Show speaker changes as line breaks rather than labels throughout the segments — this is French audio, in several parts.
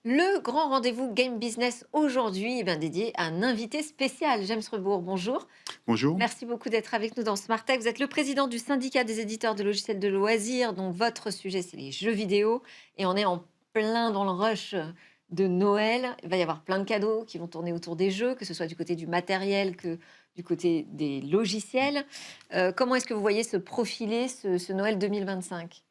Le grand rendez-vous Game Business aujourd'hui, dédié à un invité spécial, James Rebourg. Bonjour.
Bonjour.
Merci beaucoup d'être avec nous dans Smart Tech. Vous êtes le président du syndicat des éditeurs de logiciels de loisirs, dont votre sujet, c'est les jeux vidéo. Et on est en plein dans le rush de Noël. Il va y avoir plein de cadeaux qui vont tourner autour des jeux, que ce soit du côté du matériel que du côté des logiciels. Comment est-ce que vous voyez se profiler ce Noël 2025?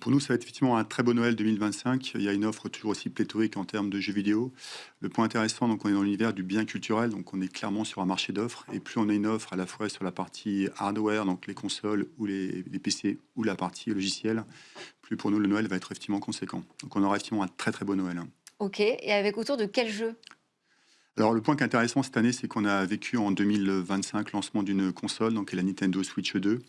Pour nous, ça va être effectivement un très beau Noël 2025. Il y a une offre toujours aussi pléthorique en termes de jeux vidéo. Le point intéressant, donc on est dans l'univers du bien culturel, donc on est clairement sur un marché d'offres. Et plus on a une offre à la fois sur la partie hardware, donc les consoles ou les PC, ou la partie logicielle, plus pour nous le Noël va être effectivement conséquent. Donc on aura effectivement un très très beau Noël, hein.
Ok. Et avec autour de quel jeu?
Alors le point qui est intéressant cette année, c'est qu'on a vécu en 2025 le lancement d'une console, donc qui est la Nintendo Switch 2,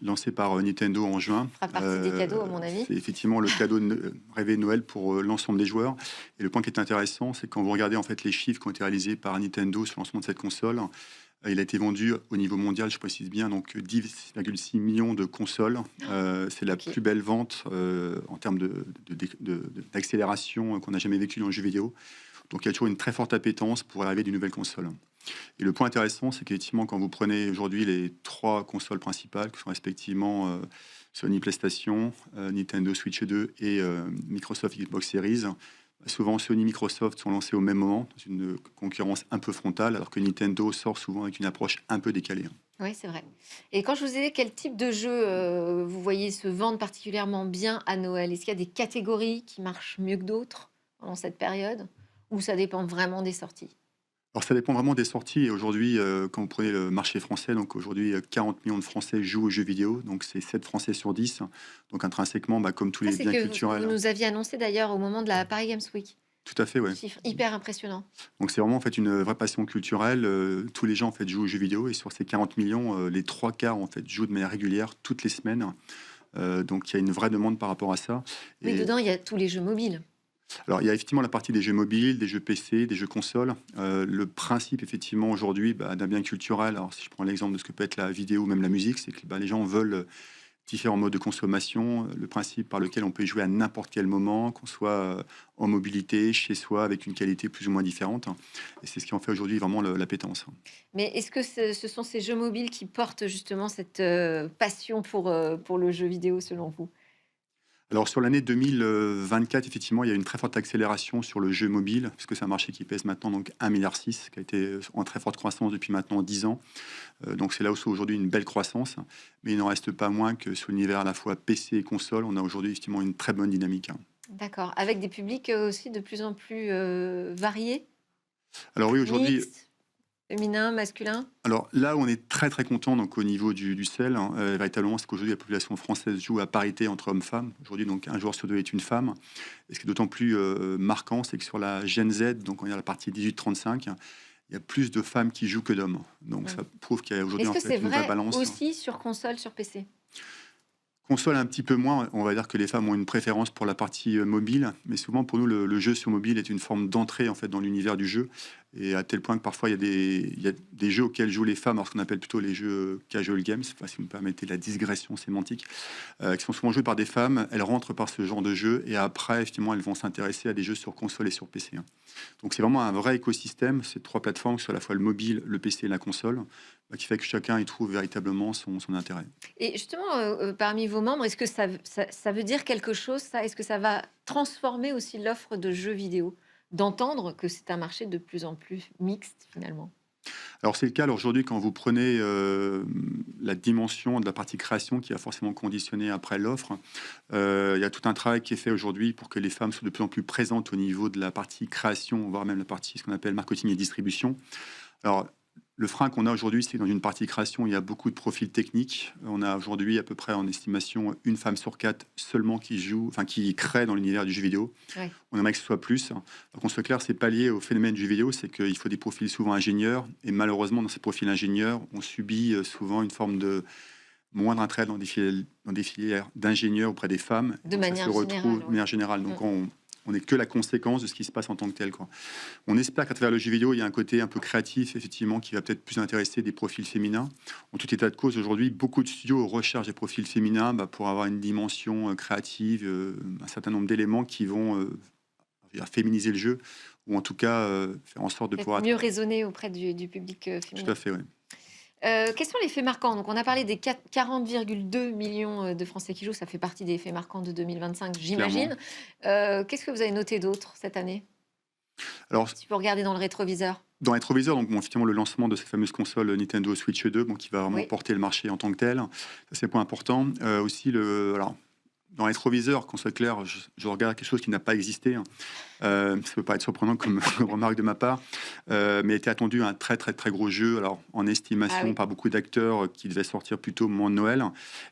lancée par Nintendo en juin.
Fera partie des cadeaux, à mon avis.
C'est effectivement le cadeau rêvé de Noël pour l'ensemble des joueurs. Et le point qui est intéressant, c'est quand vous regardez en fait les chiffres qui ont été réalisés par Nintendo sur le lancement de cette console, il a été vendu au niveau mondial, je précise bien, donc 10,6 millions de consoles. C'est la
Ok.
plus belle vente en termes d'accélération qu'on a jamais vécu dans le jeu vidéo. Donc il y a toujours une très forte appétence pour l'arrivée d'une nouvelle console. Et le point intéressant, c'est qu'effectivement, quand vous prenez aujourd'hui les trois consoles principales, qui sont respectivement Sony PlayStation, Nintendo Switch 2 et Microsoft Xbox Series, souvent Sony et Microsoft sont lancés au même moment, dans une concurrence un peu frontale, alors que Nintendo sort souvent avec une approche un peu décalée, hein.
Oui, c'est vrai. Et quand je vous ai dit quel type de jeu vous voyez se vendre particulièrement bien à Noël, est-ce qu'il y a des catégories qui marchent mieux que d'autres pendant cette période? Ou ça dépend vraiment des sorties?
Alors ça dépend vraiment des sorties. Et aujourd'hui, quand vous prenez le marché français, donc aujourd'hui 40 millions de Français jouent aux jeux vidéo, donc c'est 7 Français sur 10. Donc intrinsèquement, comme tous
Ça,
les
c'est
biens
que ce que vous
culturels.
nous aviez annoncé d'ailleurs au moment de la Paris Games Week.
Tout à fait, ouais.
Chiffre hyper impressionnant.
Donc c'est vraiment en fait une vraie passion culturelle. Tous les gens en fait jouent aux jeux vidéo et sur ces 40 millions, les trois quarts en fait jouent de manière régulière toutes les semaines. Donc il y a une vraie demande par rapport à ça.
Oui,
Et
dedans, il y a tous les jeux mobiles.
alors il y a effectivement la partie des jeux mobiles, des jeux PC, des jeux consoles. Le principe effectivement aujourd'hui d'un bien culturel, alors si je prends l'exemple de ce que peut être la vidéo ou même la musique, c'est que les gens veulent différents modes de consommation, le principe par lequel on peut y jouer à n'importe quel moment, qu'on soit en mobilité, chez soi, avec une qualité plus ou moins différente. Et c'est ce qui en fait aujourd'hui vraiment l'appétence.
Mais est-ce que ce sont ces jeux mobiles qui portent justement cette passion pour le jeu vidéo selon vous?
Alors sur l'année 2024, effectivement, il y a une très forte accélération sur le jeu mobile, puisque c'est un marché qui pèse maintenant donc 1,6 milliard, qui a été en très forte croissance depuis maintenant 10 ans. Donc c'est là où c'est aujourd'hui une belle croissance, mais il n'en reste pas moins que sur l'univers à la fois PC et console, on a aujourd'hui effectivement une très bonne dynamique, hein.
D'accord. Avec des publics aussi de plus en plus variés?
Alors oui, aujourd'hui,
Mixte, féminin, masculin?
alors là où on est très très content donc au niveau du sel, hein, véritablement, c'est qu'aujourd'hui la population française joue à parité entre hommes-femmes. Aujourd'hui, donc un joueur sur deux est une femme. Et ce qui est d'autant plus marquant, c'est que sur la Gen Z, donc on est à la partie 18-35, il y a plus de femmes qui jouent que d'hommes. Donc
Mmh.
ça prouve qu'il y a aujourd'hui
Est-ce
en
que c'est
fait une vraie
vrai
balance.
aussi sur console, sur PC?
Console un petit peu moins, on va dire que les femmes ont une préférence pour la partie, mobile, mais souvent pour nous le jeu sur mobile est une forme d'entrée en fait dans l'univers du jeu et à tel point que parfois il y a des jeux auxquels jouent les femmes, alors ce qu'on appelle plutôt les jeux casual games, enfin si vous me permettez la digression sémantique, qui sont souvent joués par des femmes. Elles rentrent par ce genre de jeu et après effectivement elles vont s'intéresser à des jeux sur console et sur PC, hein. Donc c'est vraiment un vrai écosystème, ces 3 plateformes, que ce soit à la fois le mobile, le PC et la console, qui fait que chacun y trouve véritablement son intérêt.
Et justement, parmi vos membres, est-ce que ça veut dire quelque chose ça? Est-ce que ça va transformer aussi l'offre de jeux vidéo? D'entendre que c'est un marché de plus en plus mixte finalement?
Alors c'est le cas. Alors aujourd'hui, quand vous prenez la dimension de la partie création qui a forcément conditionné après l'offre, il y a tout un travail qui est fait aujourd'hui pour que les femmes soient de plus en plus présentes au niveau de la partie création, voire même la partie ce qu'on appelle marketing et distribution. Alors, le frein qu'on a aujourd'hui, c'est que dans une partie création, il y a beaucoup de profils techniques. On a aujourd'hui à peu près en estimation une femme sur quatre seulement qui joue, enfin qui crée dans l'univers du jeu vidéo.
Ouais.
On aimerait que ce soit plus. Donc on soit clair, c'est pas lié au phénomène du jeu vidéo, c'est qu'il faut des profils souvent ingénieurs. Et malheureusement, dans ces profils ingénieurs, on subit souvent une forme de moindre intérêt dans des filières d'ingénieurs auprès des femmes.
De
Donc ça se
manière
retrouve
générale,
de
oui.
manière générale.
Mmh.
Donc on n'est que la conséquence de ce qui se passe en tant que tel, quoi. On espère qu'à travers le jeu vidéo, il y a un côté un peu créatif, effectivement, qui va peut-être plus intéresser des profils féminins. En tout état de cause, aujourd'hui, beaucoup de studios recherchent des profils féminins pour avoir une dimension créative, un certain nombre d'éléments qui vont féminiser le jeu, ou en tout cas faire en sorte de
Peut-être
pouvoir
mieux raisonner auprès du public
tout
féminin.
à fait, ouais.
Quels sont les faits marquants? Donc, on a parlé des 40,2 millions de Français qui jouent. Ça fait partie des faits marquants de 2025,
Clairement.
j'imagine. Qu'est-ce que vous avez noté d'autre cette année?
Alors,
Si vous regardez dans le rétroviseur.
dans les rétroviseurs, donc bon, effectivement, le lancement de cette fameuse console Nintendo Switch 2, bon, qui va vraiment
Oui,
porter le marché en tant que tel, ça c'est un point important. Aussi, alors, dans les rétroviseurs, qu'on soit clair, je regarde quelque chose qui n'a pas existé, hein. Ça peut pas être surprenant comme, comme remarque de ma part, mais était attendu un très très très gros jeu, alors en
ah
estimation
oui,
par beaucoup d'acteurs qui devait sortir plutôt au moment de Noël.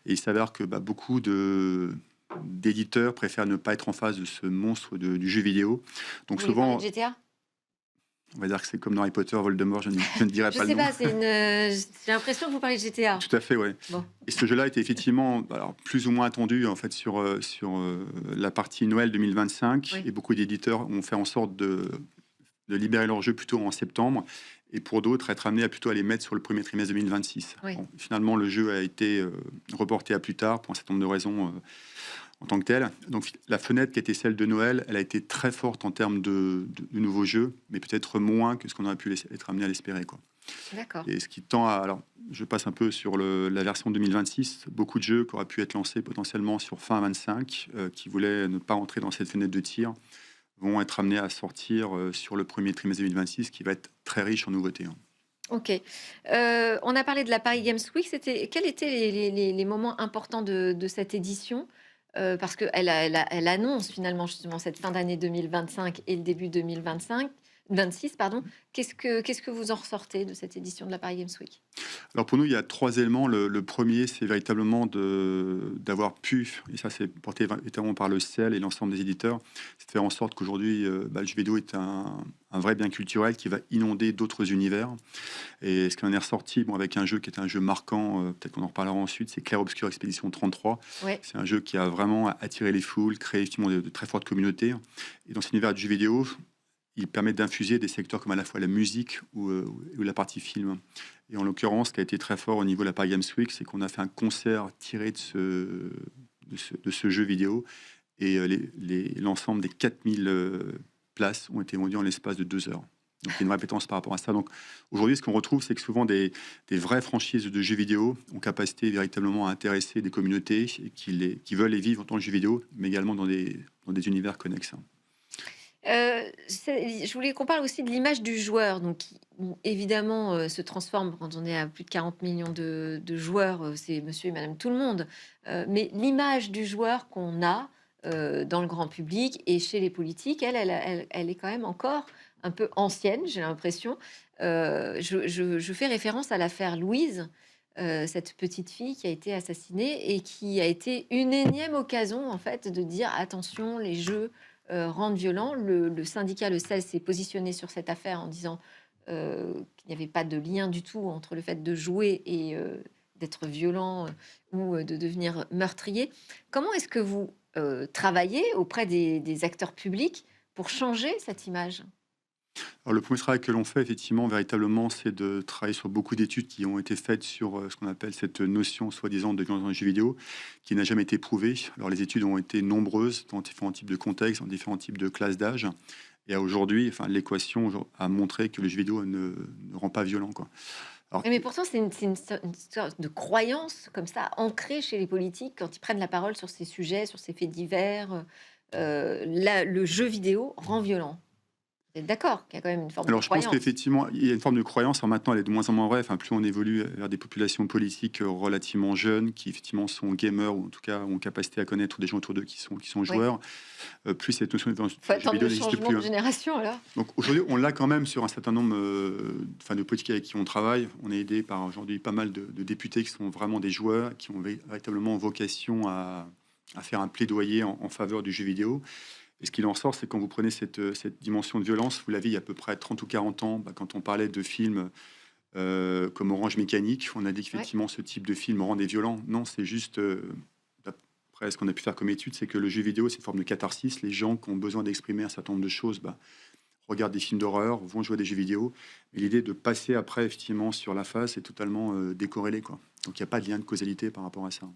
Et il s'avère que beaucoup d'éditeurs préfèrent ne pas être en face de ce monstre du jeu vidéo.
vous
Donc
voulez parler de
souvent,
GTA?
on va dire que c'est comme dans Harry Potter, Voldemort, je ne dirai
Je
pas le
sais
nom.
pas, j'ai l'impression que vous parlez de GTA.
Tout à fait, ouais.
Bon,
Et ce jeu-là était effectivement, alors, plus ou moins attendu en fait sur la partie Noël 2025,
oui,
et beaucoup d'éditeurs ont fait en sorte de libérer leur jeu plutôt en septembre, et pour d'autres être amenés à plutôt à les mettre sur le premier trimestre 2026.
oui,
Bon, finalement, le jeu a été reporté à plus tard pour un certain nombre de raisons en tant que tel. Donc la fenêtre qui était celle de Noël, elle a été très forte en termes de nouveaux jeux, mais peut-être moins que ce qu'on aurait pu être amené à l'espérer, quoi.
d'accord.
Et ce qui tend à... Alors, je passe un peu sur la version 2026. Beaucoup de jeux qui auraient pu être lancés potentiellement sur fin 25, qui voulaient ne pas entrer dans cette fenêtre de tir, vont être amenés à sortir sur le premier trimestre 2026, qui va être très riche en nouveautés, hein.
Ok. On a parlé de la Paris Games Week. Quels étaient les moments importants de cette édition? Parce qu'elle annonce finalement justement cette fin d'année 2025 et le début 2026, pardon. Qu'est-ce que vous en ressortez de cette édition de la Paris Games Week?
Alors pour nous, il y a trois éléments. Le premier, c'est véritablement d'avoir pu, et ça c'est porté véritablement par le CEL et l'ensemble des éditeurs, c'est de faire en sorte qu'aujourd'hui, le jeu vidéo est un vrai bien culturel qui va inonder d'autres univers. Et ce qui en est ressorti, bon, avec un jeu qui est un jeu marquant, peut-être qu'on en reparlera ensuite, c'est Clair Obscur Expédition 33.
Ouais,
C'est un jeu qui a vraiment attiré les foules, créé effectivement de très fortes communautés. Et dans cet univers du jeu vidéo, il permet d'infuser des secteurs comme à la fois la musique ou la partie film. Et en l'occurrence, ce qui a été très fort au niveau de la Paris Games Week, c'est qu'on a fait un concert tiré de ce jeu vidéo. Et l'ensemble des 4000 places ont été vendues en l'espace de 2 heures. Donc il y a une répétence par rapport à ça. Donc aujourd'hui, ce qu'on retrouve, c'est que souvent des vraies franchises de jeux vidéo ont capacité véritablement à intéresser des communautés et qui veulent les vivre en tant que jeux vidéo, mais également dans des univers connexes.
je voulais qu'on parle aussi de l'image du joueur, donc qui, bon, évidemment, se transforme quand on est à plus de 40 millions de joueurs, c'est monsieur et madame tout le monde. Mais l'image du joueur qu'on a dans le grand public et chez les politiques, elle est quand même encore un peu ancienne, j'ai l'impression. Je fais référence à l'affaire Louise, cette petite fille qui a été assassinée et qui a été une énième occasion, en fait, de dire attention, les jeux rendent violents. Le syndicat, le CEL, s'est positionné sur cette affaire en disant qu'il n'y avait pas de lien du tout entre le fait de jouer et d'être violent ou de devenir meurtrier. Comment est-ce que vous travaillez auprès des acteurs publics pour changer cette image?
Alors, le premier travail que l'on fait, effectivement, véritablement, c'est de travailler sur beaucoup d'études qui ont été faites sur ce qu'on appelle cette notion soi-disant de violence dans les jeux vidéo, qui n'a jamais été prouvée. Alors, les études ont été nombreuses dans différents types de contextes, dans différents types de classes d'âge. Et à aujourd'hui, enfin, l'équation a montré que le jeu vidéo ne rend pas violent, quoi. Alors,
Mais pourtant, une sorte de croyance comme ça, ancrée chez les politiques, quand ils prennent la parole sur ces sujets, sur ces faits divers. Le jeu vidéo rend violent. Vous êtes d'accord qu'il y a quand même une forme de
Alors, je pense
croyance?
qu'effectivement, il y a une forme de croyance. Alors maintenant, elle est de moins en moins vraie. Enfin, plus on évolue vers des populations politiques relativement jeunes, qui effectivement sont gamers, ou en tout cas ont capacité à connaître des gens autour d'eux qui sont
Oui.
joueurs, plus cette notion de violence
Faut
dans le jeu
attendre
vidéo
le
n'existe
changement
plus,
de
hein.
génération alors?
Donc aujourd'hui, on l'a quand même sur un certain nombre enfin, de politiques avec qui on travaille. On est aidé par aujourd'hui pas mal de députés qui sont vraiment des joueurs, qui ont véritablement vocation à faire un plaidoyer en faveur du jeu vidéo. Et ce qu'il en sort, c'est quand vous prenez cette dimension de violence, vous l'avez il y a à peu près 30 ou 40 ans, quand on parlait de films comme Orange Mécanique, on a dit
Ouais.
qu'effectivement ce type de film rendait violent. Non, c'est juste, d'après ce qu'on a pu faire comme étude, c'est que le jeu vidéo, c'est une forme de catharsis. Les gens qui ont besoin d'exprimer un certain nombre de choses, regardent des films d'horreur, vont jouer à des jeux vidéo. Mais l'idée de passer après, effectivement, sur la face est totalement décorrélée, quoi. Donc il n'y a pas de lien de causalité par rapport à ça.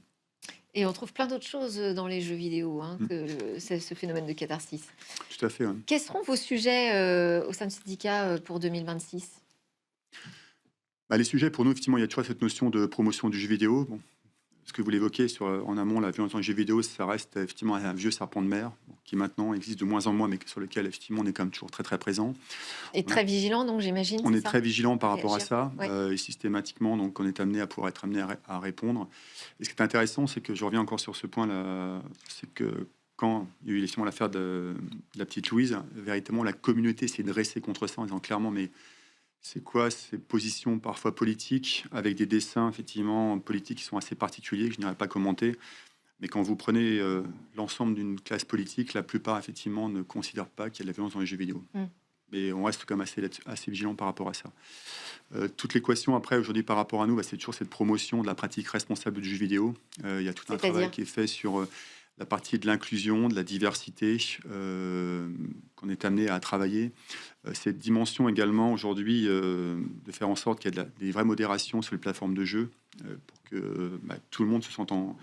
Et on trouve plein d'autres choses dans les jeux vidéo hein,
Mm.
que ce phénomène de catharsis.
Tout à fait, ouais.
Quels seront vos sujets au sein du syndicat pour 2026?
Bah, les sujets, pour nous, effectivement, il y a toujours cette notion de promotion du jeu vidéo. Bon, ce que vous l'évoquez en amont, la violence dans les jeux vidéo, ça reste effectivement un vieux serpent de mer bon, qui maintenant existe de moins en moins, mais sur lequel effectivement on est quand même toujours très très présent.
Et
On, a-
très vigilant, donc j'imagine,
on
c'est
est
ça?
très vigilant
À
par rapport à
réagir.
ça
Ouais.
et systématiquement, donc on est amené à pouvoir être amené à répondre. Et ce qui est intéressant, c'est que je reviens encore sur ce point-là, c'est que quand il y a eu effectivement l'affaire de la petite Louise, véritablement la communauté s'est dressée contre ça en disant clairement, mais c'est quoi ces positions parfois politiques avec des dessins effectivement politiques qui sont assez particuliers que je n'irai pas commenter. Mais quand vous prenez l'ensemble d'une classe politique, la plupart effectivement ne considèrent pas qu'il y a de la violence dans les jeux vidéo.
Mm.
Mais on reste quand même assez vigilant par rapport à ça. Toute l'équation après aujourd'hui par rapport à nous, bah, c'est toujours cette promotion de la pratique responsable du jeu vidéo. Il y a tout un travail
C'est-à-dire?
qui est fait sur la partie de l'inclusion, de la diversité, qu'on est amené à travailler. Cette dimension également aujourd'hui de faire en sorte qu'il y ait des vraies modérations sur les plateformes de jeu pour que bah, tout le monde se sente en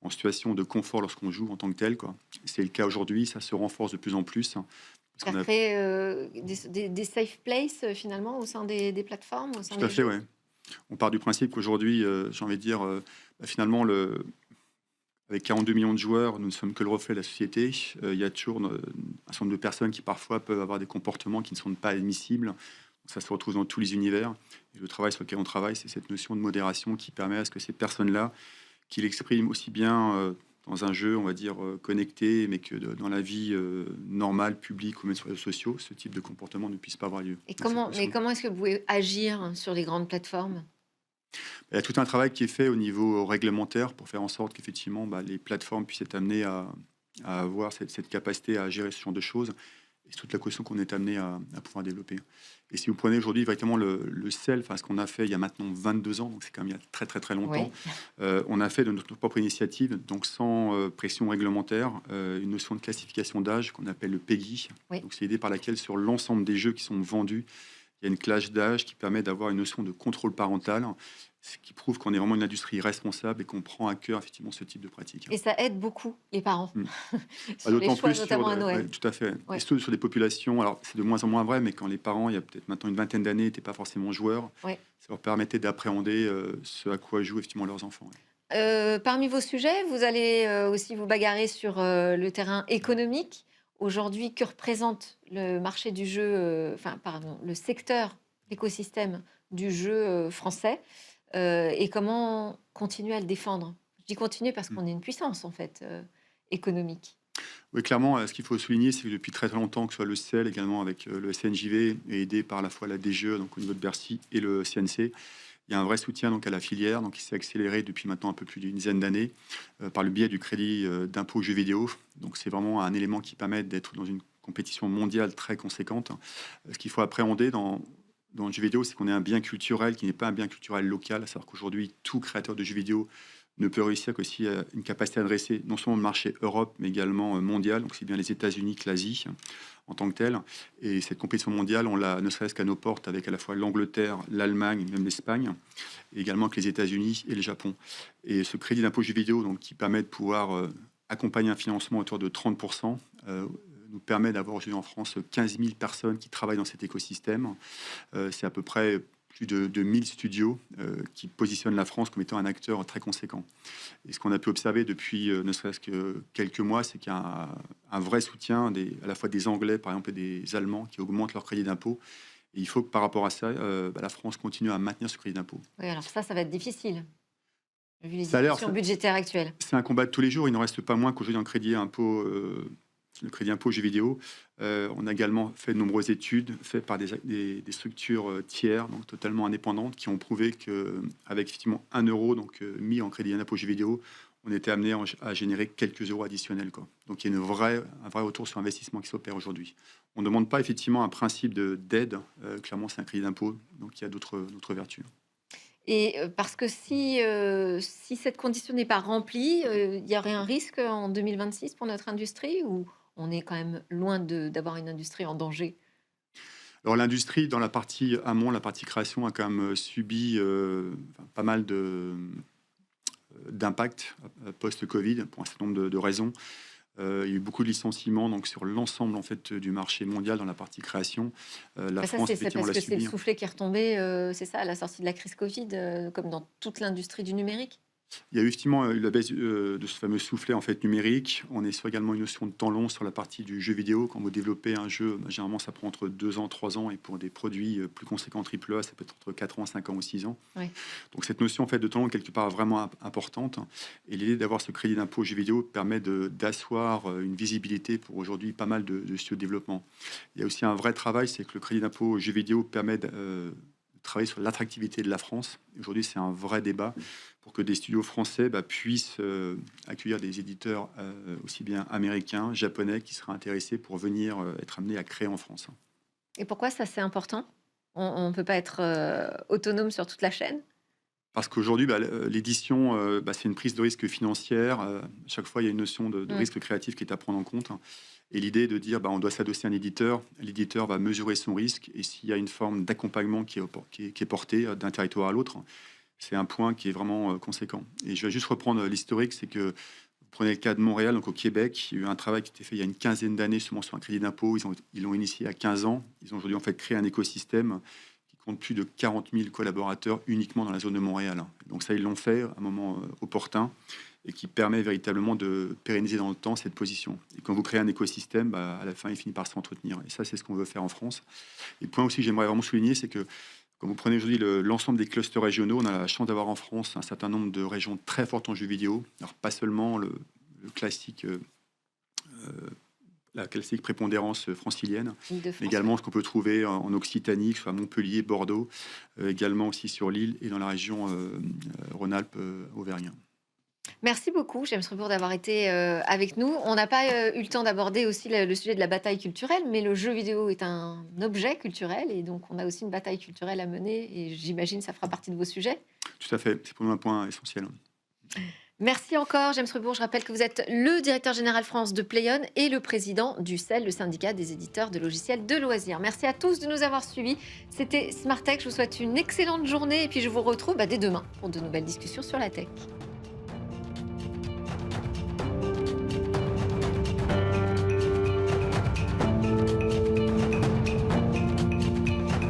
situation de confort lorsqu'on joue en tant que tel, quoi. C'est le cas aujourd'hui, ça se renforce de plus en plus, hein, parce
Faire
qu'on a
créer des safe places finalement au sein des plateformes, au sein
tout à
des
fait,
jeux?
ouais. On part du principe qu'aujourd'hui, j'ai envie de dire, bah, finalement, avec 42 millions de joueurs, nous ne sommes que le reflet de la société. Il y a toujours un certain nombre de personnes qui parfois peuvent avoir des comportements qui ne sont pas admissibles. Ça se retrouve dans tous les univers. Et le travail sur lequel on travaille, c'est cette notion de modération qui permet à ce que ces personnes-là, qui l'expriment aussi bien dans un jeu, on va dire, connecté, mais que dans la vie normale, publique ou même sur les réseaux sociaux, ce type de comportement ne puisse pas avoir lieu.
Et
Donc, cette
mais
notion.
comment est-ce que vous pouvez agir sur les grandes plateformes?
Il y a tout un travail qui est fait au niveau réglementaire pour faire en sorte qu'effectivement bah, les plateformes puissent être amenées à avoir cette capacité à gérer ce genre de choses. Et c'est toute la question qu'on est amené à pouvoir développer. Et si vous prenez aujourd'hui véritablement le sel, enfin, ce qu'on a fait il y a maintenant 22 ans, donc c'est quand même il y a très très très longtemps,
Oui,
on a fait de notre propre initiative, donc sans pression réglementaire, une notion de classification d'âge qu'on appelle le PEGI.
oui.
Donc c'est l'idée par laquelle sur l'ensemble des jeux qui sont vendus, il y a une classe d'âge qui permet d'avoir une notion de contrôle parental, ce qui prouve qu'on est vraiment une industrie responsable et qu'on prend à cœur effectivement ce type de pratique.
Et ça aide beaucoup les parents
Mm. Bah,
sur les
d'autant
choix,
plus sur
notamment à
ouais,
Noël.
tout à fait. Et
Ouais,
surtout sur des populations, alors c'est de moins en moins vrai, mais quand les parents, il y a peut-être maintenant une vingtaine d'années, n'étaient pas forcément joueurs,
ouais.
ça leur permettait d'appréhender ce à quoi jouent effectivement leurs enfants. Ouais.
Parmi vos sujets, vous allez aussi vous bagarrer sur le terrain économique. Aujourd'hui, que représente le marché du jeu, enfin, pardon, le secteur, l'écosystème du jeu français et comment continuer à le défendre? Je dis continuer parce
Mm.
qu'on est une puissance, en fait, économique.
Oui, clairement, ce qu'il faut souligner, c'est que depuis très longtemps, que ce soit le CEL également avec le CNJV, et aidé par la fois la DGE, donc au niveau de Bercy, et le CNC, il y a un vrai soutien donc, à la filière, donc, qui s'est accéléré depuis maintenant un peu plus d'une dizaine d'années par le biais du crédit d'impôt jeux vidéo. Donc c'est vraiment un élément qui permet d'être dans une compétition mondiale très conséquente. Ce qu'il faut appréhender dans le jeu vidéo, c'est qu'on est un bien culturel qui n'est pas un bien culturel local. C'est-à-dire qu'aujourd'hui, tout créateur de jeux vidéo ne peut réussir que s'il y a une capacité à adresser non seulement le marché Europe, mais également mondial, donc c'est bien les États-Unis que l'Asie en tant que telle. Et cette compétition mondiale, on l'a ne serait-ce qu'à nos portes avec à la fois l'Angleterre, l'Allemagne, même l'Espagne, et également avec les États-Unis et le Japon. Et ce crédit d'impôt jeux vidéo, donc, qui permet de pouvoir accompagner un financement à hauteur de 30%, nous permet d'avoir aujourd'hui en France 15 000 personnes qui travaillent dans cet écosystème. C'est à peu près plus de 1000 studios qui positionnent la France comme étant un acteur très conséquent. Et ce qu'on a pu observer depuis ne serait-ce que quelques mois, c'est qu'il y a un vrai soutien à la fois des Anglais, par exemple, et des Allemands qui augmentent leur crédit d'impôt. Et il faut que par rapport à ça, bah, la France continue à maintenir ce crédit d'impôt.
Oui, alors ça va être difficile, vu les
Ça a l'air,
discussions budgétaires actuelles.
c'est un combat de tous les jours. Il n'en reste pas moins qu'aujourd'hui, dans le crédit impôt jeux vidéo, on a également fait de nombreuses études faites par des structures tiers, donc totalement indépendantes, qui ont prouvé qu'avec effectivement 1 euro donc, mis en crédit impôt jeux vidéo, on était amené à générer quelques euros additionnels, quoi. Donc il y a un vrai retour sur investissement qui s'opère aujourd'hui. On ne demande pas effectivement un principe d'aide, clairement c'est un crédit d'impôt, donc il y a d'autres vertus.
Et parce que si cette condition n'est pas remplie, il y aurait un risque en 2026 pour notre industrie ou on est quand même loin d'avoir une industrie en danger?
Alors l'industrie, dans la partie amont, la partie création, a quand même subi enfin, pas mal d'impact post-Covid pour un certain nombre de raisons. Il y a eu beaucoup de licenciements donc sur l'ensemble en fait du marché mondial dans la partie création. La
Bah, ça,
France,
c'est
effectivement,
parce
l'a
que c'est le
subi.
soufflet qui est retombé, c'est ça, à la sortie de la crise Covid, comme dans toute l'industrie du numérique?
Il y a eu effectivement la baisse de ce fameux soufflet en fait, numérique. On est sur également une notion de temps long sur la partie du jeu vidéo. Quand vous développez un jeu, généralement, ça prend entre 2 ans, 3 ans. Et pour des produits plus conséquents AAA, ça peut être entre 4 ans, 5 ans ou 6 ans.
Oui.
Donc cette notion en fait, de temps long, quelque part, vraiment importante. Et l'idée d'avoir ce crédit d'impôt jeu vidéo permet d'asseoir une visibilité pour aujourd'hui pas mal de studios de développement. Il y a aussi un vrai travail, c'est que le crédit d'impôt jeu vidéo permet de travailler sur l'attractivité de la France. Aujourd'hui, c'est un vrai débat pour que des studios français puissent accueillir des éditeurs aussi bien américains, japonais, qui seraient intéressés pour venir être amenés à créer en France.
Et pourquoi ça, c'est important? On ne peut pas être autonome sur toute la chaîne?
Parce qu'aujourd'hui, l'édition, c'est une prise de risque financière. À chaque fois, il y a une notion de
Mm.
risque créatif qui est à prendre en compte. Et l'idée de dire, on doit s'adosser à un éditeur. L'éditeur va mesurer son risque. Et s'il y a une forme d'accompagnement qui est portée d'un territoire à l'autre, c'est un point qui est vraiment conséquent. Et je vais juste reprendre l'historique. C'est que vous prenez le cas de Montréal, donc au Québec. Il y a eu un travail qui a été fait il y a une quinzaine d'années, seulement sur un crédit d'impôt. Ils l'ont initié à 15 ans. Ils ont aujourd'hui en fait créé un écosystème qui compte plus de 40 000 collaborateurs uniquement dans la zone de Montréal. Donc ça, ils l'ont fait à un moment opportun et qui permet véritablement de pérenniser dans le temps cette position. Et quand vous créez un écosystème, à la fin, il finit par s'entretenir. Et ça, c'est ce qu'on veut faire en France. Et le point aussi que j'aimerais vraiment souligner, c'est que quand vous prenez aujourd'hui l'ensemble des clusters régionaux, on a la chance d'avoir en France un certain nombre de régions très fortes en jeux vidéo. Alors pas seulement le classique, la classique prépondérance francilienne, mais
Île-de-France,
également ce qu'on peut trouver en Occitanie, que ce soit à Montpellier, Bordeaux, également aussi sur l'île et dans la région Rhône-Alpes, Auvergne.
merci beaucoup, James Rebourg, d'avoir été avec nous. On n'a pas eu le temps d'aborder aussi le sujet de la bataille culturelle, mais le jeu vidéo est un objet culturel et donc on a aussi une bataille culturelle à mener et j'imagine que ça fera partie de vos sujets.
Tout à fait, c'est pour nous un point essentiel.
Merci encore, James Rebourg. Je rappelle que vous êtes le directeur général France de Playon et le président du CEL, le syndicat des éditeurs de logiciels de loisirs. Merci à tous de nous avoir suivis. C'était Smart Tech. Je vous souhaite une excellente journée et puis je vous retrouve dès demain pour de nouvelles discussions sur la tech.